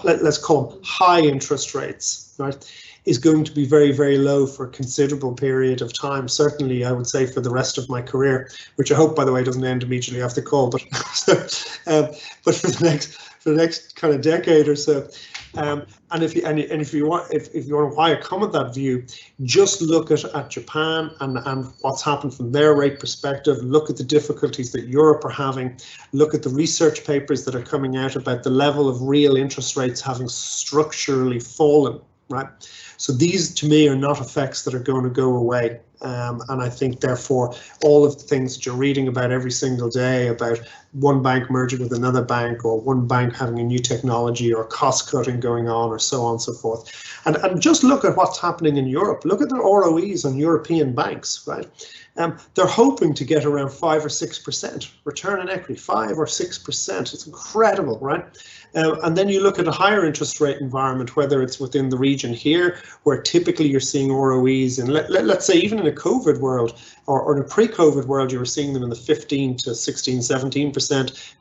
let's call them high interest rates, right, is going to be very, very low for a considerable period of time. Certainly, I would say for the rest of my career, which I hope, by the way, doesn't end immediately after the call, but but for the next kind of decade or so. And if you want to come at that view, just look at Japan and what's happened from their rate perspective. Look at the difficulties that Europe are having. Look at the research papers that are coming out about the level of real interest rates having structurally fallen, right? So these, to me, are not effects that are going to go away. And I think, therefore, all of the things that you're reading about every single day about one bank merging with another bank, or one bank having a new technology, or cost cutting going on, or so on and so forth. And just look at what's happening in Europe. Look at the ROEs on European banks, right? They're hoping to get around 5 or 6% return on equity, 5 or 6%. It's incredible, right? And then you look at a higher interest rate environment, whether it's within the region here, where typically you're seeing ROEs, and let's say even in a COVID world, or in a pre-COVID world, you were seeing them in the 15 to 16, 17%.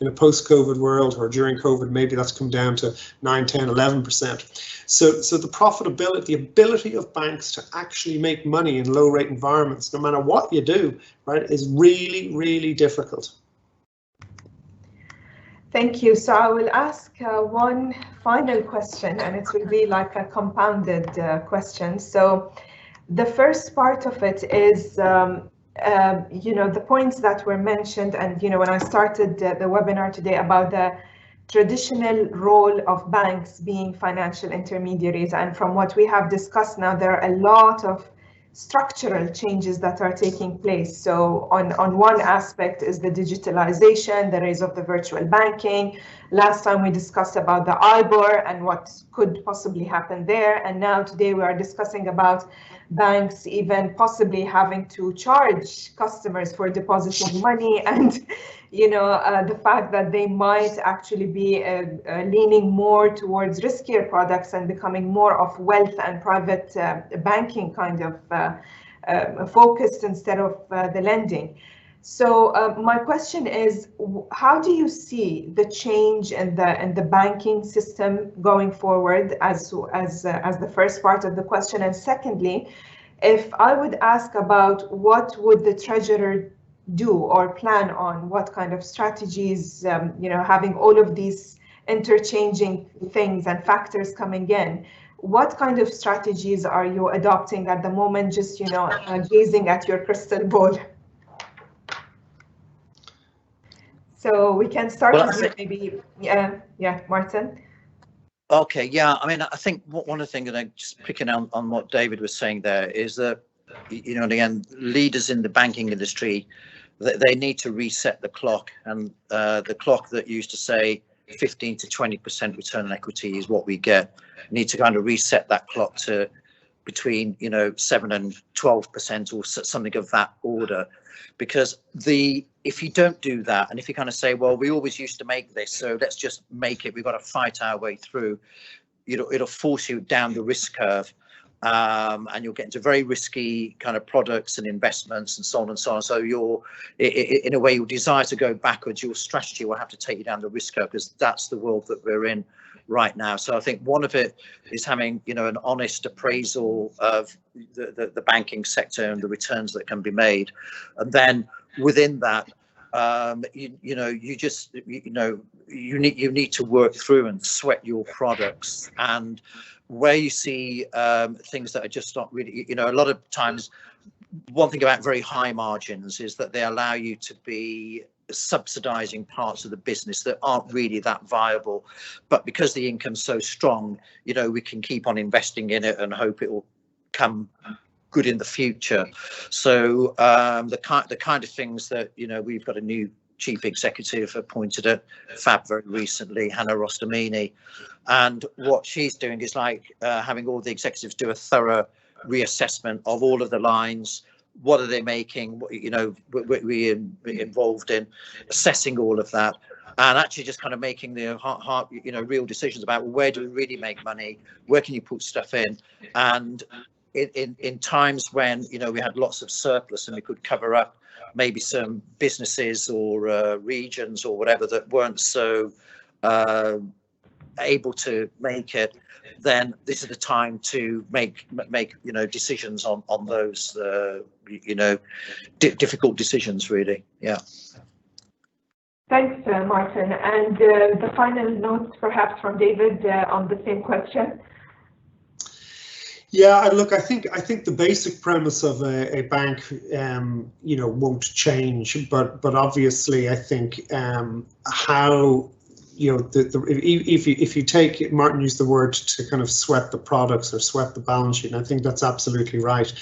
In a post-COVID world, or during COVID, maybe that's come down to 9, 10, 11%. So the profitability, the ability of banks to actually make money in low rate environments, no matter what you do, right, is really, really difficult. Thank you. So I will ask one final question, and it will be like a compounded question. So the first part of it is, the points that were mentioned, and, when I started the webinar today about the traditional role of banks being financial intermediaries. And from what we have discussed now, there are a lot of structural changes that are taking place. So on one aspect is the digitalization, the rise of the virtual banking. Last time we discussed about the IBOR and what could possibly happen there. And now today we are discussing about banks even possibly having to charge customers for depositing money, and the fact that they might actually be leaning more towards riskier products and becoming more of wealth and private banking kind of focused instead of the lending. So my question is, how do you see the change in the banking system going forward as the first part of the question? And secondly, if I would ask about what would the treasurer do or plan on, what kind of strategies, having all of these interchanging things and factors coming in, what kind of strategies are you adopting at the moment, just gazing at your crystal ball? So we can start with you, maybe. Yeah, Martyn. Okay, yeah. I mean, I think one of the things, and just picking on what David was saying there, is that again, leaders in the banking industry, they need to reset the clock, and the clock that used to say 15 to 20% return on equity is what we get. Need to kind of reset that clock to between 7 and 12% or something of that order, because if you don't do that, and if you kind of say, well, we always used to make this, so let's just make it, we've got to fight our way through, it'll force you down the risk curve, and you'll get into very risky kind of products and investments and so on and so on. So in a way, your desire to go backwards, your strategy will have to take you down the risk curve, because that's the world that we're in right now. So I think one of it is having an honest appraisal of the banking sector and the returns that can be made, and then within that, you need to work through and sweat your products. And where you see things that are just not really, a lot of times, one thing about very high margins is that they allow you to be subsidizing parts of the business that aren't really that viable, but because the income's so strong, we can keep on investing in it and hope it will come good in the future. So the kind of things that we've got a new chief executive appointed at FAB very recently, Hannah Rostamini, and what she's doing is having all the executives do a thorough reassessment of all of the lines. What are they making? We're involved in assessing all of that, and actually just kind of making the real decisions about, well, where do we really make money? Where can you put stuff in? And in times when we had lots of surplus and we could cover up maybe some businesses or regions or whatever that weren't so able to make it, then this is the time to make decisions on those difficult decisions, really. Yeah. Thanks, Martyn. And the final notes, perhaps, from David on the same question. Yeah, look, I think the basic premise of a bank, won't change, but obviously, I think how if you take, Martyn used the word to kind of sweat the products or sweat the balance sheet, and I think that's absolutely right.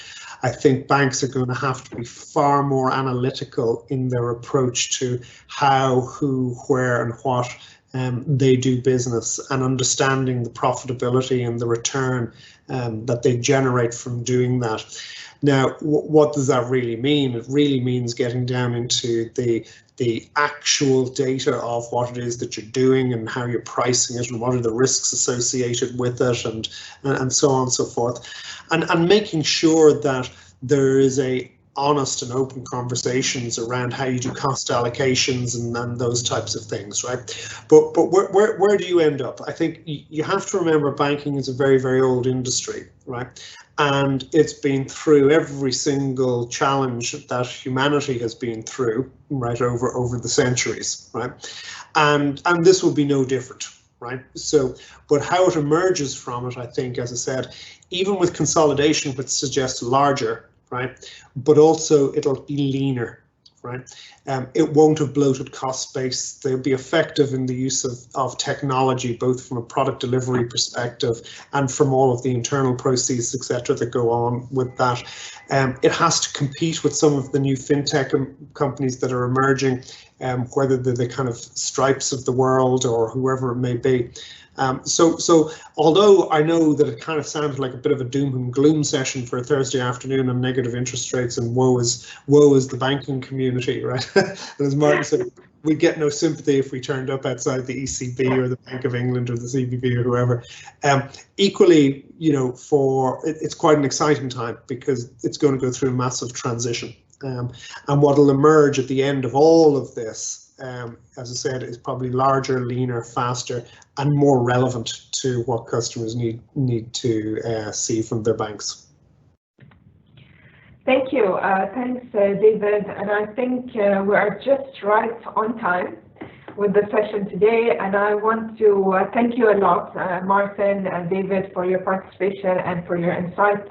I think banks are going to have to be far more analytical in their approach to how, who, where, and what they do business, and understanding the profitability and the return that they generate from doing that. Now, what does that really mean? It really means getting down into the actual data of what it is that you're doing and how you're pricing it and what are the risks associated with it, and so on and so forth, and making sure that there is a honest and open conversations around how you do cost allocations and those types of things, right? But where do you end up? I think you have to remember banking is a very, very old industry, right? And it's been through every single challenge that humanity has been through, right, over the centuries, right? And this will be no different, right? So, but how it emerges from it, I think, as I said, even with consolidation, which suggests larger, right, but also it'll be leaner, right? It won't have bloated cost base. They'll be effective in the use of technology, both from a product delivery perspective and from all of the internal processes, etc., that go on with that. It has to compete with some of the new fintech companies that are emerging, whether they're the kind of Stripes of the world or whoever it may be. So although I know that it kind of sounded like a bit of a doom and gloom session for a Thursday afternoon on negative interest rates and woe is the banking community, right? And as Martyn said, we'd get no sympathy if we turned up outside the ECB or the Bank of England or the CBB or whoever. Equally, you know, it's quite an exciting time because it's going to go through a massive transition. And what will emerge at the end of all of this, as I said, is probably larger, leaner, faster, and more relevant to what customers need to see from their banks. Thank you. Thanks, David. And I think we are just right on time with the session today. And I want to thank you a lot, Martyn and David, for your participation and for your insight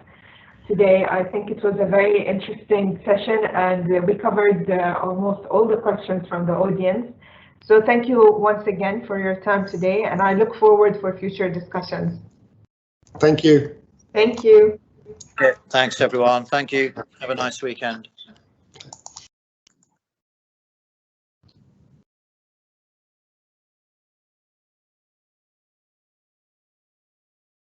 today. I think it was a very interesting session, and we covered almost all the questions from the audience. So thank you once again for your time today, and I look forward for future discussions. Thank you. Thank you. Thanks, everyone. Thank you. Have a nice weekend.